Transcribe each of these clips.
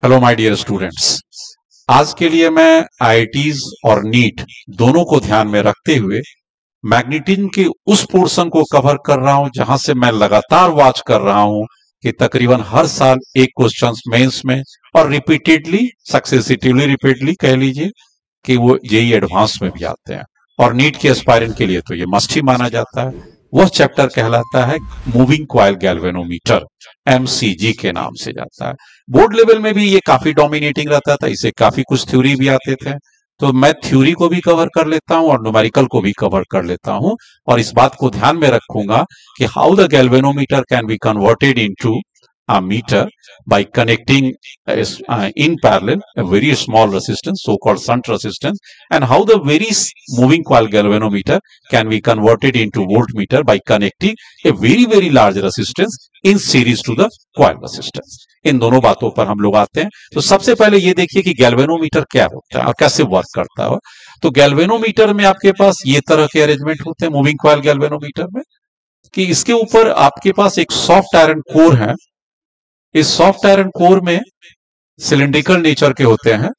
Hello my dear students. आज के लिए मैं आईआईटीज और नीट दोनों को ध्यान में रखते हुए मैग्नेटिज्म के उस पोर्शन को कवर कर रहा हूं जहां से मैं लगातार वॉच कर रहा हूं कि तकरीबन हर साल एक क्वेश्चन मेंस में और रिपीटेडली सक्सेसिवली रिपीटेडली कह लीजिए कि वो जेई एडवांस में भी आते हैं और नीट के एस्पायरेंट के लिए तो ये मस्ट ही माना जाता है। वह चैप्टर कहलाता है मूविंग कॉइल गैल्वेनोमीटर, एमसीजी के नाम से जाता है। बोर्ड लेवल में भी ये काफी डोमिनेटिंग रहता था, इसे काफी कुछ थ्योरी भी आते थे, तो मैं थ्योरी को भी कवर कर लेता हूं और न्यूमेरिकल को भी कवर कर लेता हूं और इस बात को ध्यान में रखूंगा कि how the galvanometer can be converted into a meter by connecting in parallel a very small resistance, so called shunt resistance, and how the very moving coil galvanometer can be converted into voltmeter by connecting a very large resistance in series to the coil resistance. इन दोनों बातों पर हम लोग आते हैं। तो सबसे पहले ये देखिए कि गैल्वेनोमीटर क्या होता है और कैसे वर्क करता है। तो गैल्वेनोमीटर में आपके पास ये तरह के अरेंजमेंट होते हैं मूविंग कॉइल गैल्वेनोमीटर में, कि इसके ऊपर आपके पास एक सॉफ्ट आयरन कोर है। इस सॉफ्ट आयरन कोर में सिलिंड्रिकल नेचर के होते हैं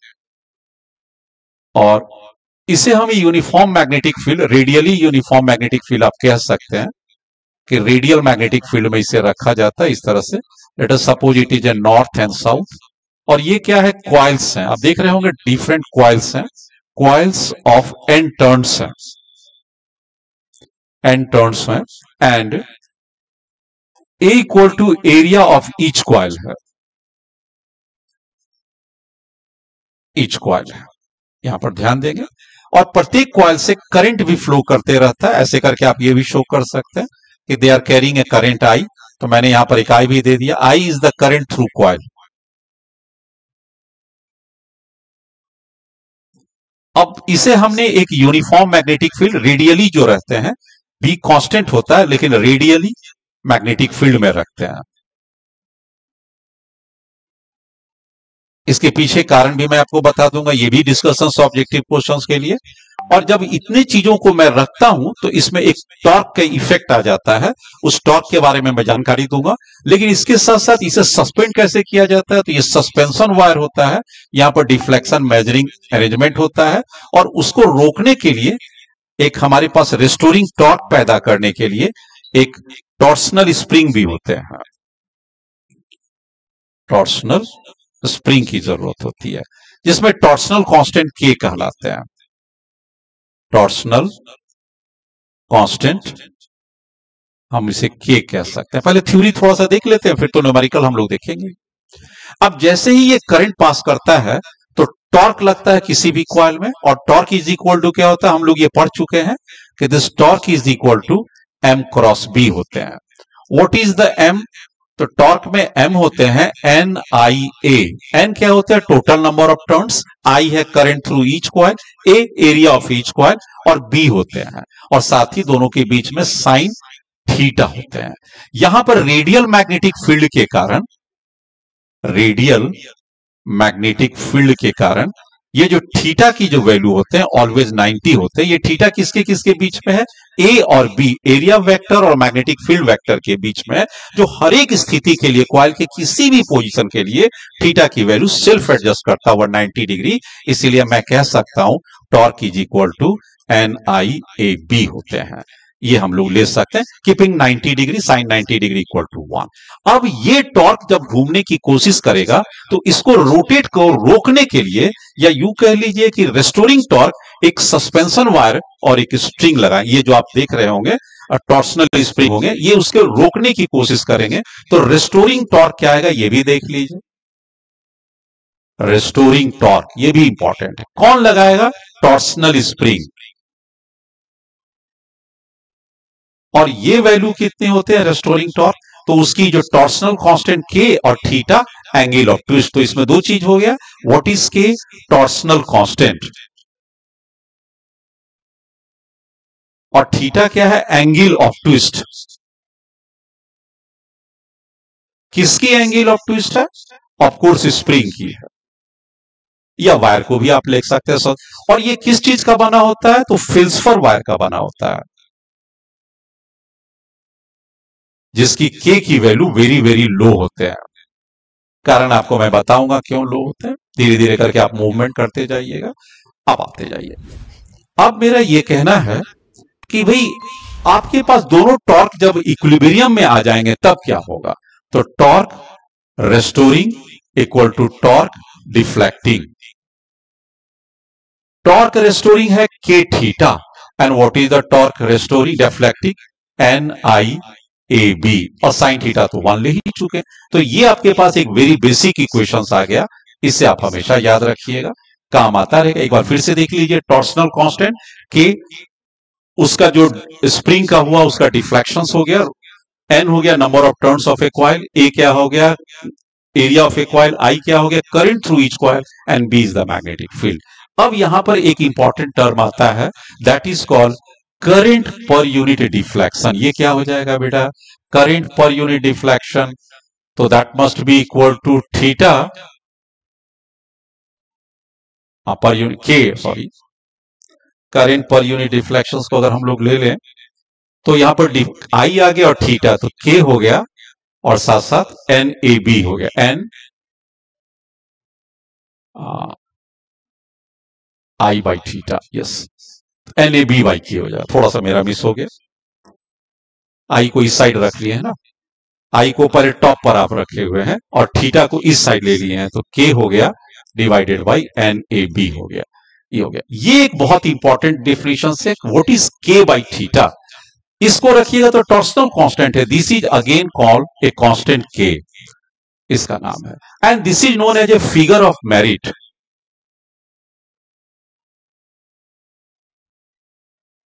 और इसे हम uniform magnetic field, radially uniform magnetic field आप कह सकते हैं कि रेडियल मैग्नेटिक फील्ड में इसे रखा जाता है इस तरह से। Let us suppose it is a north and south. और ये क्या है, क्वाइल्स हैं, आप देख रहे होंगे डिफरेंट क्वाइल्स हैं, क्वाइल्स ऑफ एन टर्न्स हैं, एन टर्न्स हैं, and A equal to area of each coil है, ईच क्वाइल है, यहां पर ध्यान देंगे। और प्रत्येक क्वाइल से करंट भी फ्लो करते रहता है, ऐसे करके आप ये भी शो कर सकते हैं कि they are carrying a current I. तो मैंने यहां पर एक आई भी दे दिया, I is the current through coil. अब इसे हमने एक यूनिफॉर्म मैग्नेटिक फील्ड, रेडियली जो रहते हैं, बी कांस्टेंट होता है लेकिन रेडियली मैग्नेटिक फील्ड में रखते हैं। इसके पीछे कारण भी मैं आपको बता दूंगा, ये भी डिस्कशन ऑब्जेक्टिव क्वेश्चंस के लिए। और जब इतने चीजों को मैं रखता हूं तो इसमें एक टॉर्क का इफेक्ट आ जाता है, उस टॉर्क के बारे में मैं जानकारी दूंगा। लेकिन इसके साथ साथ इसे सस्पेंड कैसे किया जाता है, तो ये सस्पेंशन वायर होता है, यहां पर डिफ्लेक्शन मेजरिंग अरेंजमेंट होता है और उसको रोकने के लिए एक हमारे पास रेस्टोरिंग टॉर्क पैदा करने के लिए एक टॉर्सनल स्प्रिंग भी होते हैं, टॉर्सनल स्प्रिंग की जरूरत होती है, जिसमें टॉर्सनल कांस्टेंट के कहलाते हैं, टॉर्सनल कांस्टेंट हम इसे के कह सकते हैं। पहले थ्योरी थोड़ा सा देख लेते हैं, फिर तो न्यूमेरिकल हम लोग देखेंगे। अब जैसे ही ये करंट पास करता है तो टॉर्क लगता है किसी भी कॉइल में, और टॉर्क इज इक्वल टू क्या होता है, हम लोग ये पढ़ चुके हैं कि this torque is equal to M cross B होते हैं। व्हाट इज द एम, तो टॉर्क में एम होते हैं एन आई ए। एन क्या होता है, total number of turns, I है current through each coil, A area of each coil, और बी होते हैं, और साथ ही दोनों के बीच में साइन थीटा होते हैं। यहां पर रेडियल मैग्नेटिक फील्ड के कारण, रेडियल मैग्नेटिक फील्ड के कारण ये जो थीटा की जो वैल्यू होते हैं ऑलवेज 90 होते हैं। ये थीटा किसके किसके बीच में है, ए और बी, एरिया वेक्टर और मैग्नेटिक फील्ड वेक्टर के बीच में है, जो हर एक स्थिति के लिए कॉइल के किसी भी पोजीशन के लिए थीटा की वैल्यू सेल्फ एडजस्ट करता हुआ 90 डिग्री। इसीलिए मैं कह सकता हूं torque is equal to N I A B होते हैं, ये हम लोग ले सकते हैं, keeping 90 degree sine 90 degree equal to 1। अब ये टॉर्क जब घूमने की कोशिश करेगा तो इसको रोटेट को रोकने के लिए, या यूं कह लीजिए कि रेस्टोरिंग टॉर्क, एक सस्पेंशन वायर और एक स्प्रिंग लगाए, ये जो आप देख रहे होंगे टॉर्सनल स्प्रिंग होंगे, ये उसके रोकने की कोशिश करेंगे। तो रेस्टोरिंग टॉर्क क्या आएगा ये भी देख लीजिए, रेस्टोरिंग टॉर्क, ये भी इंपॉर्टेंट है। कौन लगाएगा, टॉर्सनल स्प्रिंग। और ये वैल्यू कितने होते हैं रेस्टोरिंग टॉर्क, तो उसकी जो टॉर्सनल कांस्टेंट के और थीटा एंगल ऑफ ट्विस्ट, तो इसमें दो चीज हो गया, व्हाट इज के, टॉर्सनल कांस्टेंट, और थीटा क्या है, एंगल ऑफ ट्विस्ट। किसकी एंगल ऑफ ट्विस्ट है, ऑफ कोर्स स्प्रिंग की है, या वायर को भी आप लिख सकते हैं। और ये किस चीज का बना होता है, तो फिल्सफर वायर का बना होता है, जिसकी के की वैल्यू वेरी लो होते हैं। कारण आपको मैं बताऊंगा क्यों लो होते हैं, धीरे धीरे करके आप मूवमेंट करते जाइएगा, अब आते जाइए। अब मेरा ये कहना है कि भाई आपके पास दोनों टॉर्क जब इक्विलिब्रियम में आ जाएंगे तब क्या होगा, तो torque restoring equal to torque deflecting. Torque restoring है K theta and what is the torque restoring deflecting, N I A B, और साइन थीटा तो 1 ले ही चुके। तो ये आपके पास एक वेरी बेसिक इक्वेशन आ गया, इससे आप हमेशा याद रखिएगा, काम आता रहेगा। एक बार फिर से देख लीजिए, टॉर्सनल कांस्टेंट के, उसका जो स्प्रिंग का हुआ उसका डिफ्लेक्शन हो गया, एन हो गया number of turns of a coil, A क्या हो गया area of a coil, I क्या हो गया current through each coil, and B is the magnetic field. अब यहां पर एक इंपॉर्टेंट टर्म आता है that is called current per unit deflection. ये क्या हो जाएगा बेटा, करंट पर यूनिट डिफ्लेक्शन, तो that must be equal to theta per unit के, sorry current per unit deflection को अगर हम लोग ले लें तो यहां पर आई आ गया और थीटा, तो के हो गया और साथ साथ एन ए बी हो गया, N I by theta, yes N A B by K हो जाए, थोड़ा सा मेरा मिस हो गया, आई को इस साइड रख लिए है ना, आई को पहले टॉप पर आप रखे हुए हैं और थीटा को इस साइड ले लिए हैं, तो के हो गया divided by N A B हो गया, ये हो गया। ये एक बहुत इंपॉर्टेंट डेफिनेशन है, what is K by theta, इसको रखिएगा तो टॉर्सनल कांस्टेंट है, this is again called a constant K, इसका नाम है, and this is known as a figure of merit.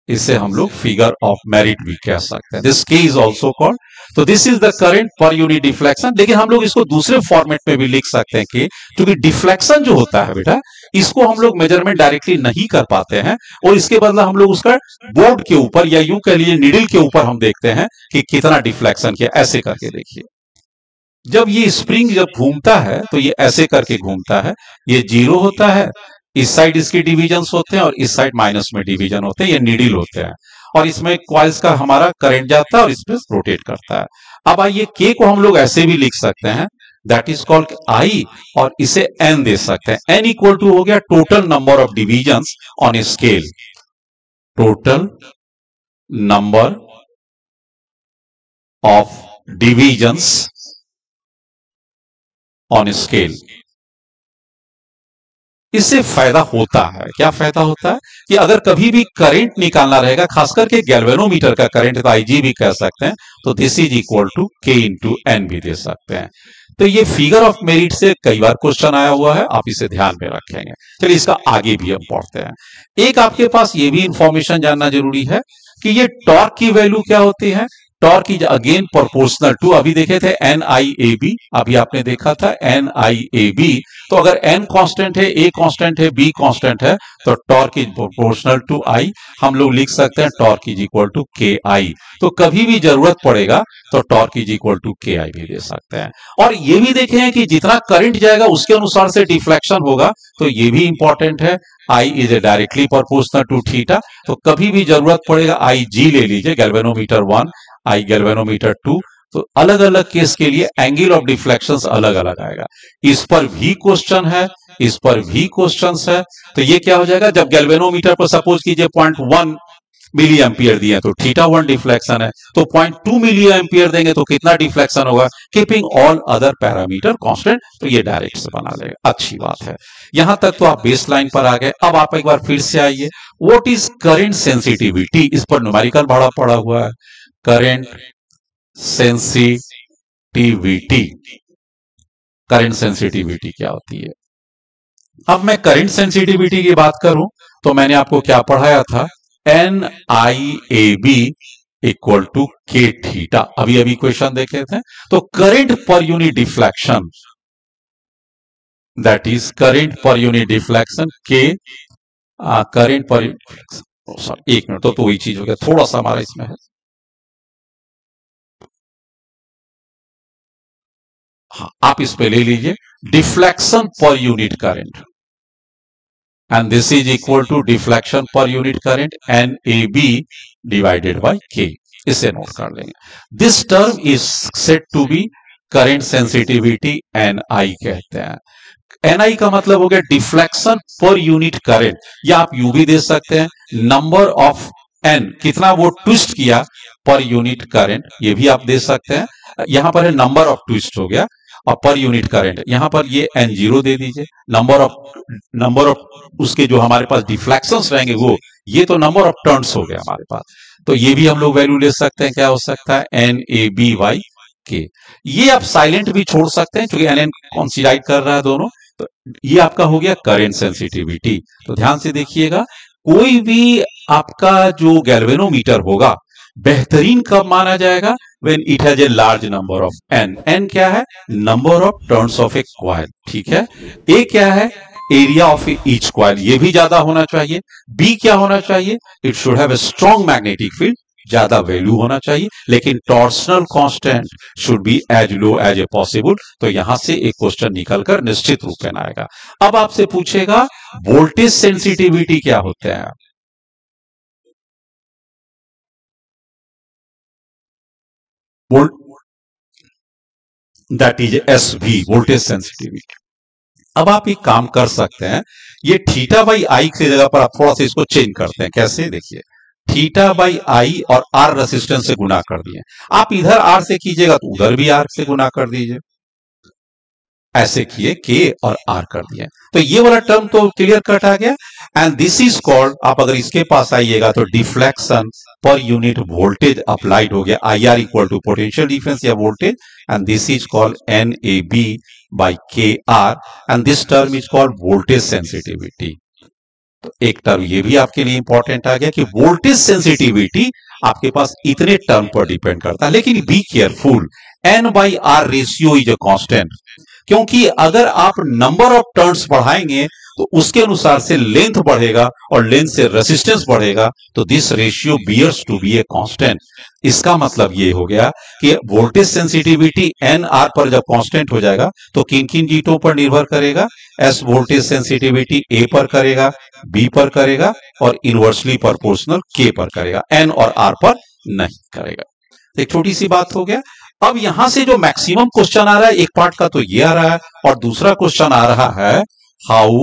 इसे हम लोग फिगर ऑफ मेरिट भी कह सकते हैं, दिस के इज ऑल्सो कॉल्ड, तो this is the current per unit deflection. लेकिन हम लोग इसको दूसरे फॉर्मेट में भी लिख सकते हैं कि क्योंकि डिफ्लेक्शन जो होता है बेटा, इसको हम लोग मेजरमेंट डायरेक्टली नहीं कर पाते हैं, और इसके बदला हम लोग उसका बोर्ड के ऊपर या यूं कह लीजिए निडल के ऊपर हम देखते हैं कि कितना डिफ्लेक्शन किया, ऐसे करके देखिए, जब ये स्प्रिंग जब घूमता है तो ये ऐसे करके घूमता है, ये 0 होता है, इस साइड इसके डिवीजन होते हैं और इस साइड माइनस में डिवीजन होते हैं, ये नीडल होते हैं, और इसमें कॉइल्स का हमारा करंट जाता है और इसमें रोटेट करता है। अब आइए के को हम लोग ऐसे भी लिख सकते हैं, दैट इज कॉल्ड आई, और इसे एन दे सकते हैं, एन इक्वल टू हो गया total number of division on a scale, total number of divisions on scale. इससे फायदा होता है, क्या फायदा होता है कि अगर कभी भी करंट निकालना रहेगा, खास करके गैल्वेनोमीटर का करंट, तो आईजी भी कह सकते हैं, तो this is equal to K into N भी दे सकते हैं। तो ये फिगर ऑफ मेरिट से कई बार क्वेश्चन आया हुआ है, आप इसे ध्यान में रखेंगे। चलिए इसका आगे भी हम पढ़ते हैं। एक आपके पास ये भी इंफॉर्मेशन जानना जरूरी है कि ये टॉर्क की वैल्यू क्या होती है, torque is again proportional to, अभी देखे थे एन आई ए बी, अभी आपने देखा था एन आई ए बी, तो अगर एन कांस्टेंट है, ए कांस्टेंट है, बी कांस्टेंट है, तो टॉर्क इज प्रोपोर्शनल टू आई, हम लोग लिख सकते हैं टॉर्क इज इक्वल टू के आई। तो कभी भी जरूरत पड़ेगा तो टॉर्क इज इक्वल टू के आई भी ले सकते हैं। और ये भी देखे हैं कि जितना करंट जाएगा उसके अनुसार से डिफ्लेक्शन होगा, तो ये भी इंपॉर्टेंट है, I is a directly proportional to theta, तो कभी भी जरूरत पड़ेगा आई जी ले लीजिए, गैल्वेनोमीटर 1, आई गैल्वेनोमीटर 2, तो अलग अलग केस के लिए एंगल ऑफ डिफ्लेक्शंस अलग अलग आएगा। इस पर भी क्वेश्चन है, इस पर भी क्वेश्चंस है, तो ये क्या हो जाएगा, जब गैल्वेनोमीटर पर सपोज कीजिए 0.1 मिली एम्पियर दिए तो थीटा 1 डिफ्लेक्शन है, तो 0.2 मिली एम्पियर देंगे तो कितना डिफ्लेक्शन होगा, keeping all other parameter constant, तो ये डायरेक्ट से बना लेगा। अच्छी बात है, यहां तक तो आप बेस लाइन पर आ गए। अब आप एक बार फिर से आइए, व्हाट इज करंट सेंसिटिविटी, इस पर न्यूमेरिकल बड़ा पड़ा हुआ है, करंट सेंसिटिविटी, करंट सेंसिटिविटी क्या होती है। अब मैं करंट सेंसिटिविटी की बात करूं तो मैंने आपको क्या पढ़ाया था, N I A B equal to K theta, अभी अभी क्वेश्चन देखे थे। तो current per unit deflection, that is current per unit deflection K, current per, sorry एक मिनट, तो वही चीज हो गया, थोड़ा सा हमारा इसमें है, हाँ आप इस पे ले लीजिए, deflection per unit current, and this is equal to deflection per unit current N A B divided by K, इसे नोट कर लेंगे। This term is said to be current sensitivity NI कहते हैं। एनआई का मतलब हो गया डिफ्लेक्शन पर यूनिट करंट, या आप यू भी दे सकते हैं नंबर ऑफ एन, कितना वो ट्विस्ट किया पर यूनिट करंट, ये भी आप दे सकते हैं। यहां पर है नंबर ऑफ ट्विस्ट हो गया, और पर यूनिट करंट यहां पर ये एन जीरो दे दीजिए। नंबर ऑफ उसके जो हमारे पास डिफ्लेक्शंस रहेंगे वो, ये तो नंबर ऑफ टर्न्स हो गया हमारे पास, तो ये भी हम लोग वैल्यू ले सकते हैं। क्या हो सकता है? एन ए बी वाई के। ये आप साइलेंट भी छोड़ सकते हैं क्योंकि एन एन कॉन्सिडाइड कर रहा है दोनों। तो ये आपका हो गया करंट सेंसिटिविटी। तो ध्यान से देखिएगा, कोई भी आपका जो गैल्वेनोमीटर होगा बेहतरीन कब माना जाएगा? When it has a large number of N. N क्या है? Number of turns of a coil, ठीक है। ए क्या है? एरिया ऑफ ईच कॉइल, ये भी ज्यादा होना चाहिए। बी क्या होना चाहिए? It should have a strong magnetic field, ज्यादा वैल्यू होना चाहिए, लेकिन torsional constant should be as low as a possible. तो यहां से एक क्वेश्चन निकलकर निश्चित रूप में आएगा। अब आपसे पूछेगा वोल्टेज सेंसिटिविटी क्या होता है? That is S V, voltage sensitivity. अब आप एक काम कर सकते हैं, ये थीटा बाई आई की जगह पर आप थोड़ा सा इसको चेंज करते हैं। कैसे? देखिए, थीटा बाई आई और आर रेसिस्टेंस से गुना कर दिए, आप इधर आर से कीजिएगा तो उधर भी आर से गुना कर दीजिए, ऐसे किए के और आर कर दिए, तो ये वाला टर्म तो क्लियर कट आ गया। एंड दिस इज कॉल्ड, आप अगर इसके पास आइएगा तो deflection per unit voltage applied हो गया, I R equal to potential difference या voltage, and this is called N A B by K R, and this term is called voltage sensitivity. तो एक टर्म ये भी आपके लिए इंपॉर्टेंट आ गया कि वोल्टेज सेंसिटिविटी आपके पास इतने टर्म पर डिपेंड करता है, लेकिन be careful, N by R ratio is a constant, क्योंकि अगर आप नंबर ऑफ टर्न्स बढ़ाएंगे तो उसके अनुसार से लेंथ बढ़ेगा और लेंथ से रेसिस्टेंस बढ़ेगा, तो this ratio bears to be a constant. इसका मतलब ये हो गया कि वोल्टेज सेंसिटिविटी एन आर पर जब कांस्टेंट हो जाएगा तो किन किन चीजों पर निर्भर करेगा? एस वोल्टेज सेंसिटिविटी ए पर करेगा, बी पर करेगा, और इनवर्सली प्रोपोर्शनल के पर करेगा, एन और आर पर नहीं करेगा। एक छोटी सी बात हो गया। अब यहां से जो मैक्सिमम क्वेश्चन आ रहा है, एक पार्ट का तो ये आ रहा है, और दूसरा क्वेश्चन आ रहा है how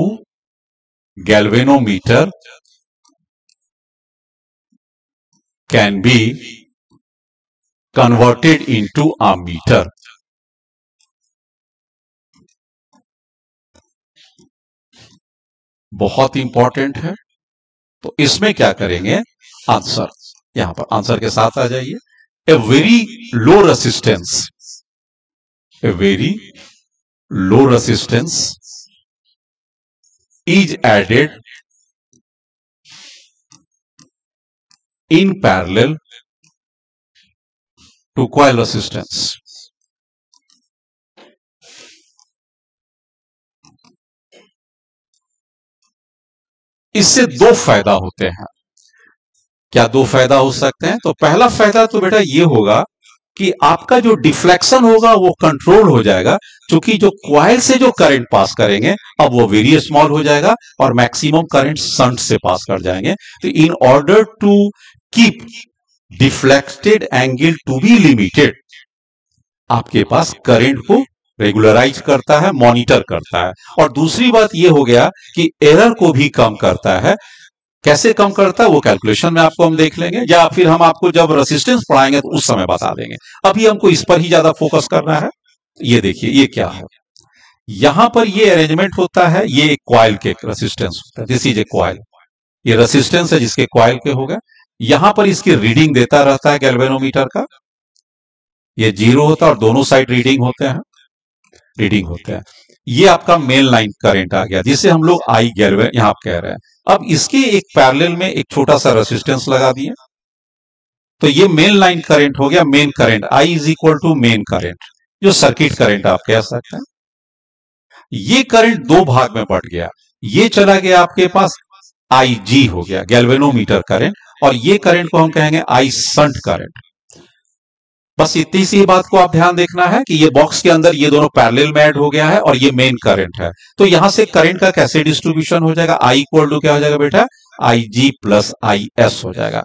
galvanometer can be converted into a meter. बहुत इंपॉर्टेंट है। तो इसमें क्या करेंगे? आंसर, यहां पर आंसर के साथ आ जाइए। A very low resistance, a very low resistance is added in parallel to coil resistance. इससे दो फायदा होते हैं। क्या दो फायदा हो सकते हैं? तो पहला फायदा तो बेटा ये होगा कि आपका जो डिफ्लेक्शन होगा वो कंट्रोल हो जाएगा, क्योंकि जो कॉइल से जो करंट पास करेंगे अब वो वेरी स्मॉल हो जाएगा और मैक्सिमम करंट शंट से पास कर जाएंगे। तो in order to keep deflected angle to be limited, आपके पास करंट को रेगुलराइज करता है, मॉनिटर करता है। और दूसरी बात ये हो गया कि एरर को भी कम करता है। कैसे कम करता है वो कैलकुलेशन में आपको हम देख लेंगे, या फिर हम आपको जब रेसिस्टेंस पढ़ाएंगे तो उस समय बता देंगे। अभी हमको इस पर ही ज्यादा फोकस करना है। ये देखिए, ये क्या है, यहां पर ये अरेंजमेंट होता है, ये एक कॉइल के रेसिस्टेंस होता है, दिस इज ए कॉइल, ये रेसिस्टेंस है जिसके कॉइल के हो गए। यहां पर इसकी रीडिंग देता रहता है गैल्वेनोमीटर का, ये 0 होता है और दोनों साइड रीडिंग होते हैं। ये आपका मेन लाइन करंट आ गया, जिसे हम लोग आई गैल्वे यहां कह रहे हैं। अब इसके एक पैरेलल में एक छोटा सा रेसिस्टेंस लगा दिए, तो ये मेन लाइन करंट हो गया, main current I is equal to main current, जो सर्किट करंट आप कह सकते हैं। ये करंट दो भाग में बढ़ गया, ये चला गया आपके पास आई जी हो गया गैल्वेनोमीटर करंट, और ये करंट को हम कहेंगे आई शंट करंट। बस इतनी सी बात को आप ध्यान देखना है कि ये बॉक्स के अंदर ये दोनों पैरेलल में ऐड हो गया है और ये मेन करंट है। तो यहां से करंट का कैसे डिस्ट्रीब्यूशन हो जाएगा? आई इक्वल टू क्या हो जाएगा बेटा? आई जी प्लस आई एस हो जाएगा।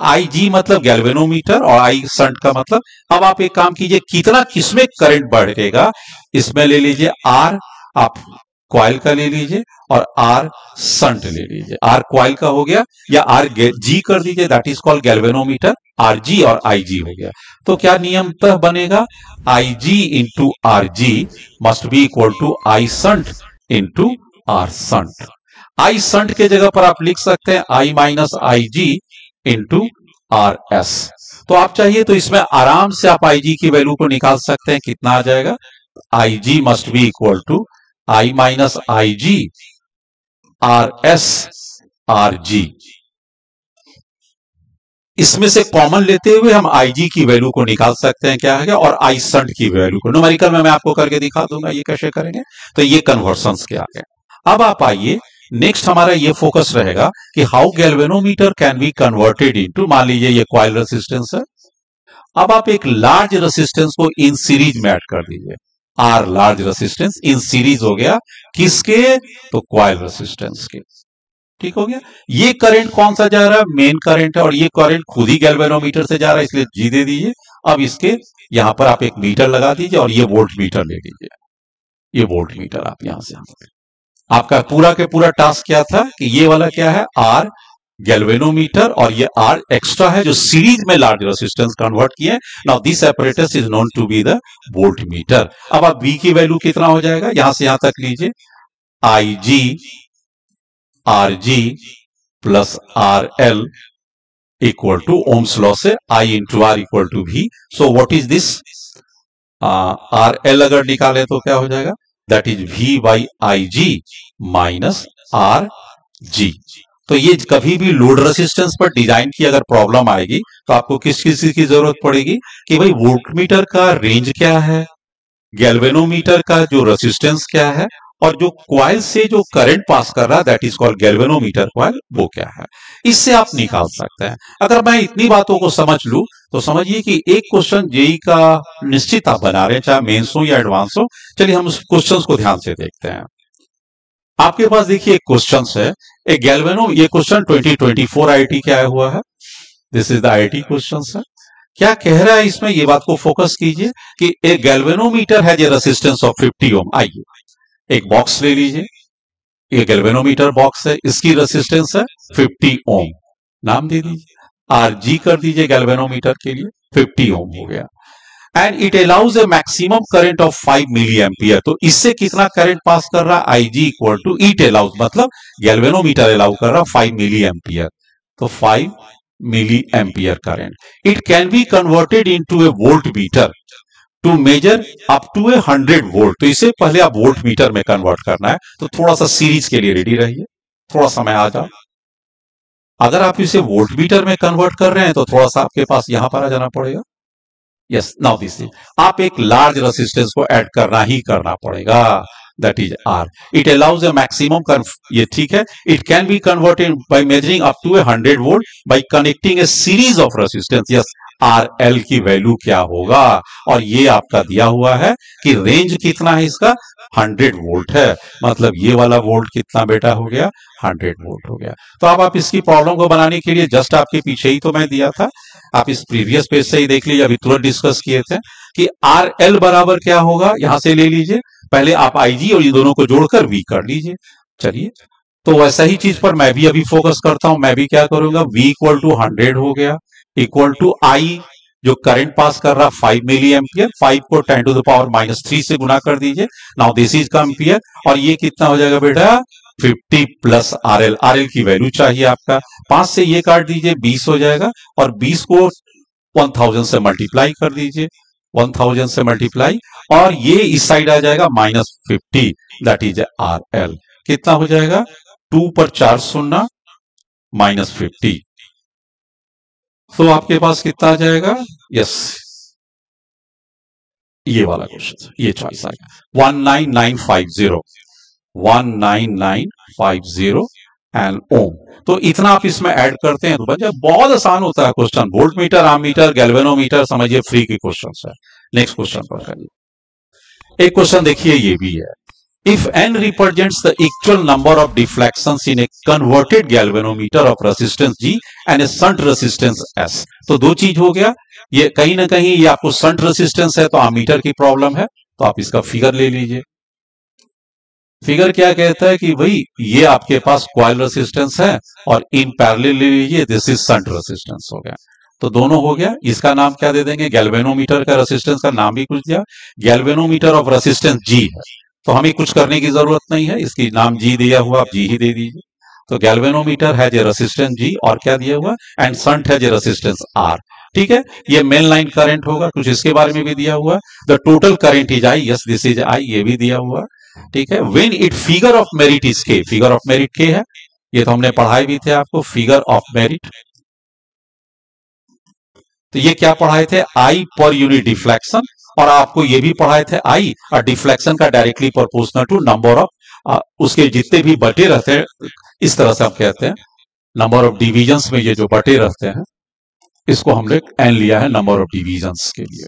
IG मतलब गैल्वेनोमीटर और I शंट का मतलब। अब आप एक काम कीजिए, कितना किसमें करंट बढ़ेगा, इसमें ले लीजिए R, आप कॉइल का ले लीजिए, और R शंट ले लीजिए। R कॉइल का हो गया, या RG कर दीजिए, that is called galvanometer. RG और IG हो गया। तो क्या नियमतः बनेगा, IG into RG must be equal to I shunt into R shunt. I shunt के जगह पर आप लिख सकते हैं I minus IG into RS। तो आप चाहिए तो इसमें आराम से आप IG की वैल्यू को निकाल सकते हैं, कितना आ जाएगा, IG must be equal to I minus IG RS RG। इसमें से कॉमन लेते हुए हम IG की वैल्यू को निकाल सकते हैं, क्या है, और I शंट की वैल्यू को न्यूमेरिकल में मैं आपको करके दिखा दूंगा ये कैसे करेंगे। तो ये कन्वर्सन्स के आ गए। अब आप आइए, नेक्स्ट हमारा ये फोकस रहेगा कि how galvanometer can be converted into, मान लीजिए ये कॉइल रेसिस्टेंस है। अब आप एक लार्ज रेसिस्टेंस को इन सीरीज में ऐड कर दीजिए। R large resistance in series हो गया, किसके, तो कॉइल रेसिस्टेंस के। ठीक हो गया। ये करंट कौन सा जा रहा है, मेन करंट है, और ये करंट खुद ही गैल्वेनोमीटर से जा रहा है, इसलिए G दे दीजिए। अब इसके यहां पर आप एक मीटर लगा दीजिए और ये वोल्ट मीटर ले लीजिए। ये वोल्ट मीटर आप यहां से, आपका पूरा के पूरा टास्क क्या था कि ये वाला क्या है, R गैल्वेनोमीटर, और ये R एक्स्ट्रा है जो सीरीज में लार्ज रेसिस्टेंस कन्वर्ट किए। Now this apparatus is known to be the voltmeter. अब आप V की वैल्यू कितना हो जाएगा, यहां से यहां तक लीजिए, IG RG plus RL equal to ohm's law से I into R equal to V। So what is this, RL अगर निकाले तो क्या हो जाएगा, that is V by IG minus RG। तो ये कभी भी लोड रेसिस्टेंस पर डिजाइन की अगर प्रॉब्लम आएगी तो आपको किस चीज की जरूरत पड़ेगी कि भाई वोल्टमीटर का रेंज क्या है, गैल्वेनोमीटर का जो रेसिस्टेंस क्या है, और जो कॉइल से जो करंट पास कर रहा है that is called galvanometer coil, वो क्या है, इससे आप निकाल सकते हैं। अगर मैं इतनी बातों को समझ लूं तो समझिए कि एक क्वेश्चन जेई का निश्चित आप बना रहे हैं, चाहे मेंस हो या एडवांस हो। चलिए हम उस क्वेश्चन को ध्यान से देखते हैं। आपके पास देखिए एक क्वेश्चन है, एक गैल्वेनो, ये क्वेश्चन 2024 आईआईटी के आया हुआ है, this is the IIT question है। क्या कह रहा है इसमें, ये बात को फोकस कीजिए कि एक गैल्वेनोमीटर है जो रेसिस्टेंस ऑफ 50 ओम। आइए एक बॉक्स ले लीजिए, ये गैल्वेनोमीटर बॉक्स है, इसकी रेसिस्टेंस है 50 ओम, नाम दे दीजिए RG कर दीजिए गैल्वेनोमीटर के लिए, 50 ओम हो गया। And it allows a maximum current of 5 milliampere. तो इससे कितना करंट पास कर रहा है, IG equal to it allows, मतलब गैल्वेनोमीटर अलाउ कर रहा है 5 मिली एम्पियर, तो 5 milliampere current. It can be converted into a voltmeter to measure up to 100 volt. तो इसे पहले आप वोल्ट मीटर में कन्वर्ट करना है, तो थोड़ा सा सीरीज के लिए रेडी रहिए, थोड़ा सा मैं आ जाऊं। अगर आप इसे वोल्ट मीटर में कन्वर्ट कर रहे हैं तो थोड़ा सा आपके पास यहां पर आ जाना पड़ेगा। यस, नाउ दिस इज, आप एक लार्ज रेसिस्टेंस को ऐड करना ही करना पड़ेगा, that is R। It allows a maximum, ये ठीक है, it can be converted by measuring up to 100 volt by connecting a series of resistance. Yes, RL की वैल्यू क्या होगा, और ये आपका दिया हुआ है कि रेंज कितना है इसका, 100 वोल्ट है, मतलब ये वाला वोल्ट कितना बेटा हो गया, 100 वोल्ट हो गया। तो अब आप इसकी प्रॉब्लम को बनाने के लिए जस्ट आपके पीछे ही तो मैं दिया था, आप इस प्रीवियस पेज से ही देख लीजिए, अभी तुरंत डिस्कस किए थे कि RL बराबर क्या होगा, यहां से ले लीजिए, पहले आप IG और इन दोनों को जोड़कर V कर लीजिए। चलिए, तो वैसा ही चीज पर मैं भी अभी फोकस करता हूं, मैं भी क्या करूंगा, V इक्वल टू 100 हो गया, इक्वल टू I जो करंट पास कर रहा 5 मिली एम्पियर, 5 को 10 टू द पावर -3 से गुना कर दीजिए। नाउ दिस इज का एम्पियर, और ये कितना हो जाएगा बेटा, 50 प्लस RL। RL की वैल्यू चाहिए आपका, 5 से ये काट दीजिए, 20 हो जाएगा, और 20 को 1000 से मल्टीप्लाई कर दीजिए, 1000 से मल्टीप्लाई, और ये इस साइड आ जाएगा -50, दैट इज RL। कितना हो जाएगा, 2 पर 4 शून्य -50, तो आपके पास कितना आ जाएगा, यस, ये वाला क्वेश्चन, ये चॉइस आएगा 19950, 19950 एंड ओम। तो इतना आप इसमें ऐड करते हैं तो बन जाए, बहुत आसान होता है question, volt meter, ammeter, galvanometer, समझिए फ्री के क्वेश्चन है। नेक्स्ट क्वेश्चन पर करिए। एक क्वेश्चन देखिए, ये भी है, If n represents the actual number of deflections in a converted galvanometer of resistance G and a shunt resistance S, तो दो चीज हो गया, ये कहीं ना कहीं ये आपको शंट रेसिस्टेंस है तो अमीटर की प्रॉब्लम है, तो आप इसका फिगर ले लीजिए। फिगर क्या कहता है कि भाई ये आपके पास कॉइल रेसिस्टेंस है और इन पैरेलल ले लीजिए, दिस इज शंट रेसिस्टेंस हो गया। तो दोनों हो गया, इसका नाम क्या दे देंगे, गैल्वेनोमीटर का रेसिस्टेंस का नाम भी कुछ दिया, गैल्वेनोमीटर ऑफ रेसिस्टेंस जी है, तो हमें कुछ करने की जरूरत नहीं है, इसकी नाम जी दिया हुआ, आप जी ही दे दीजिए। तो गैल्वेनोमीटर है जो रेसिस्टेंस जी और क्या दिया हुआ, एंड शंट है जो रेसिस्टेंस आर। ठीक है, ये मेन लाइन करंट होगा, कुछ इसके बारे में भी दिया हुआ, the total current is I, yes this is I, ये भी दिया हुआ। ठीक है, when it figure of merit is के, फिगर ऑफ मेरिट के है, ये तो हमने पढ़ाए भी थे आपको, फिगर ऑफ मेरिट। तो ये क्या पढ़ाए थे, आई पर यूनिट डिफ्लेक्शन, और आपको ये भी पढ़ाए थे आई और डिफ्लेक्शन का directly proportional to number of उसके जितने भी बटे रहते हैं, इस तरह से हम कहते हैं नंबर ऑफ डिविजन्स में ये जो बटे रहते हैं, इसको हमने एन लिया है नंबर ऑफ डिविजन्स के लिए,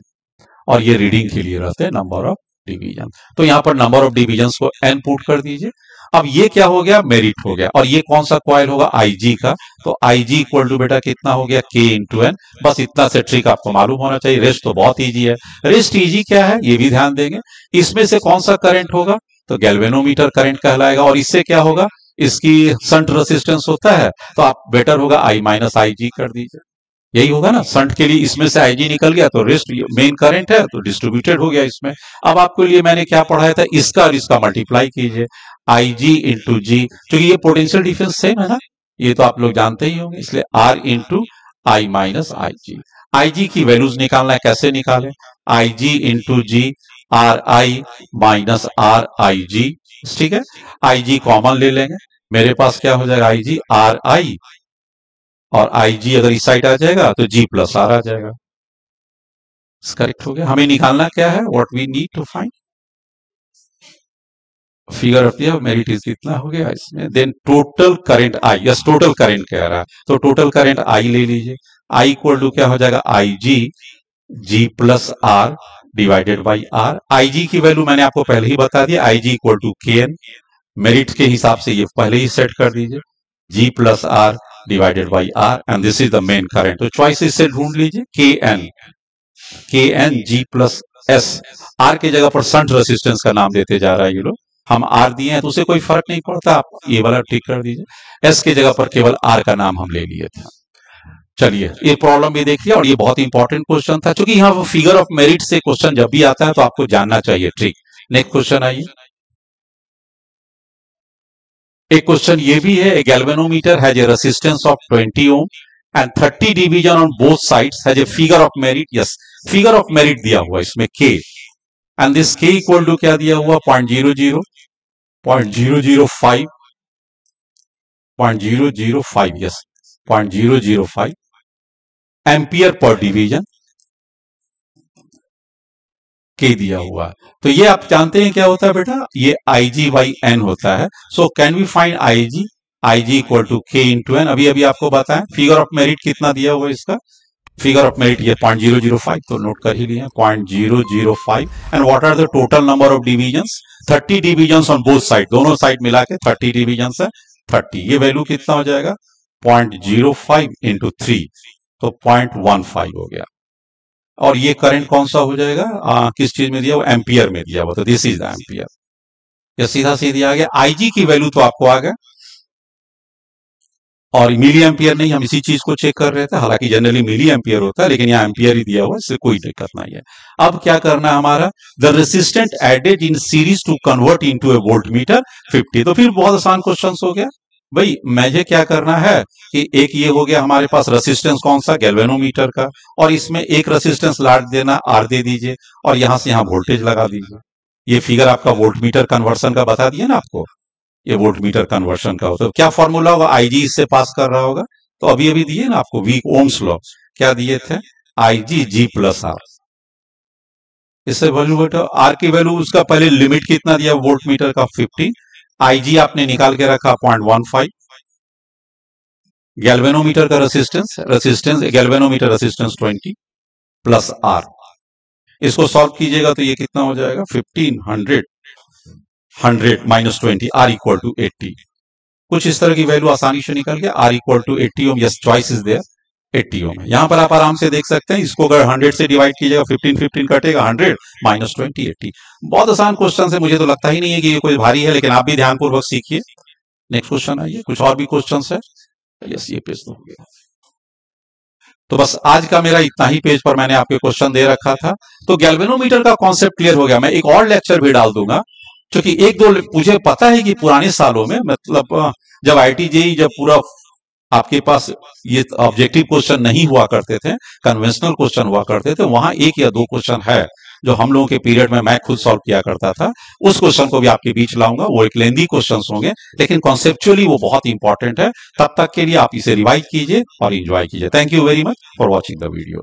और ये रीडिंग के लिए रहते हैं नंबर ऑफ डिवीजन। तो यहां पर नंबर ऑफ डिवीजन को एन पुट कर दीजिए। अब ये क्या हो गया, मेरिट हो गया, और ये कौन सा कॉइल होगा, आईजी का, तो आईजी इक्वल टू बेटा कितना हो गया, के इंटू एन। बस इतना से ट्रिक आपको मालूम होना चाहिए, रेस्ट तो बहुत इजी है। रेस्ट इजी क्या है ये भी ध्यान देंगे, इसमें से कौन सा करंट होगा, तो गैल्वेनोमीटर करंट कहलाएगा, और इससे क्या होगा, इसकी शंट रेसिस्टेंस होता है, तो आप बेटर होगा आई माइनस आई जी कर दीजिए, यही होगा ना, शंट के लिए इसमें से आईजी निकल गया तो रेस्ट मेन करंट है तो डिस्ट्रीब्यूटेड हो गया इसमें। अब आपके लिए मैंने क्या पढ़ाया था, इसका और इसका मल्टीप्लाई कीजिए, आईजी इंटू जी, क्योंकि ये पोटेंशियल डिफरेंस सेम है ना, ये तो आप लोग जानते ही होंगे, इसलिए R into I minus I G. I G की वैल्यूज निकालना है, कैसे निकालें, I G into G, R I minus R I G. ठीक है, आई जी कॉमन ले लेंगे, मेरे पास क्या हो जाएगा, आई जी आर आई, और आई जी अगर इस साइड आ जाएगा तो जी प्लस आर आ जाएगा, करेक्ट हो गया। हमें निकालना क्या है, what we need to find, figure of the merit is कितना हो गया इसमें, then total current I, yes total current कह रहा है, तो टोटल करंट आई ले लीजिए, आई इक्वल टू क्या हो जाएगा, I G G plus R divided by R. I G की वैल्यू मैंने आपको पहले ही बता दिया, I G equal to K N, merit के हिसाब से ये पहले ही सेट कर दीजिए, G plus R divided by R, and this is the main current. तो चॉइस से ढूंढ लीजिए, K N G plus S, R की जगह पर शंट रेसिस्टेंस का नाम देते जा रहा है ये लोग, हम आर दिए हैं तो उसे कोई फर्क नहीं पड़ता, आप ये वाला ठीक कर दीजिए, एस की जगह पर केवल आर का नाम हम ले लिए थे। चलिए ये प्रॉब्लम भी देख लिया, और ये बहुत इंपॉर्टेंट क्वेश्चन था, क्योंकि यहाँ फिगर ऑफ मेरिट से क्वेश्चन जब भी आता है तो आपको जानना चाहिए ट्रिक। नेक्स्ट क्वेश्चन आइए, एक क्वेश्चन ये भी है, galvanometer has a resistance of 20 ohm and 30 division on both sides, has a figure of merit, yes figure of merit दिया हुआ इसमें के, एंड दिस के इक्वल टू क्या दिया हुआ, 0.005 यस 0.005 एम्पियर पर डिवीजन के दिया हुआ। तो ये आप जानते हैं क्या होता है बेटा, ये IG बाई एन होता है। So can we find IG, IG equal to K into N, अभी अभी आपको बताएं। फिगर ऑफ मेरिट कितना दिया हुआ है इसका, फिगर ऑफ मेरिट ये 0.005, तो नोट कर ही लिए 0.005, and what are the total number of divisions, 30 divisions on both side, दोनों साइड मिला के 30 डिविजन्स है 30, ये वैल्यू कितना हो जाएगा 0.05 इंटू 3, तो 0.15 हो गया। और ये करंट कौन सा हो जाएगा, किस चीज में दिया हुआ, एम्पियर में दिया हुआ, तो दिस इज द एम्पियर, ये सीधा सीधी आ गया। आईजी की वैल्यू तो आपको आ गया, और मिली एम्पियर नहीं, हम इसी चीज को चेक कर रहे थे, हालांकि जनरली मिली एम्पियर होता है, लेकिन यहाँ एम्पियर ही दिया हुआ है, इससे कोई दिक्कत नहीं है। अब क्या करना है हमारा, the resistant added in series to convert into a voltmeter 50, तो फिर बहुत आसान क्वेश्चन हो गया भाई, मुझे क्या करना है कि एक ये हो गया हमारे पास रेसिस्टेंस कौन सा, गैल्वेनोमीटर का, और इसमें एक रेसिस्टेंस लाट देना, आर दे दीजिए, और यहां से यहां वोल्टेज लगा दीजिए। ये फिगर आपका वोल्टमीटर कन्वर्सन का बता दिया ना आपको, ये वोल्टमीटर कन्वर्सन का होता है, क्या फॉर्मूला होगा, आईजी इससे पास कर रहा होगा, तो अभी अभी दिए ना आपको वीक ओम्स लॉ, क्या दिए थे, आईजी जी प्लस आर, इससे वैल्यू बेटा आर की वैल्यू उसका पहले लिमिट कितना दिया वोल्टमीटर का 50, आईजी आपने निकाल के रखा 0.15, गैल्वेनोमीटर का resistance galvanometer resistance 20 plus R, इसको सॉल्व कीजिएगा तो ये कितना हो जाएगा 1500 100 माइनस 20 आर इक्वल टू 80। कुछ इस तरह की वैल्यू आसानी से निकल गया, R equal to 80 ohm. Yes, choice is there 80 ohm. यहां पर आप आराम से देख सकते हैं, इसको अगर 100 से डिवाइड कीजिएगा 15 15 कटेगा, 100 माइनस 20 80। बहुत आसान क्वेश्चन है, मुझे तो लगता ही नहीं है कि ये कोई भारी है, लेकिन आप भी ध्यानपूर्वक सीखिए। नेक्स्ट क्वेश्चन आइए, कुछ और भी क्वेश्चन है। यस, ये पेज तो हो गया। तो बस आज का मेरा इतना ही, पेज पर मैंने आपके क्वेश्चन दे रखा था। तो गैल्वेनोमीटर का कॉन्सेप्ट क्लियर हो गया। मैं एक और लेक्चर भी डाल दूंगा, क्योंकि एक दो मुझे पता है कि पुराने सालों में, मतलब जब IIT-JEE जब पूरा आपके पास ये ऑब्जेक्टिव क्वेश्चन नहीं हुआ करते थे, कन्वेंशनल क्वेश्चन हुआ करते थे, वहां एक या दो क्वेश्चन है जो हम लोगों के पीरियड में मैं खुद सॉल्व किया करता था। उस क्वेश्चन को भी आपके बीच लाऊंगा। वो एक लेंदी क्वेश्चन होंगे, लेकिन कॉन्सेप्चुअली वो बहुत इंपॉर्टेंट है। तब तक के लिए आप इसे रिवाइज कीजिए और इंजॉय कीजिए। Thank you very much for watching the video.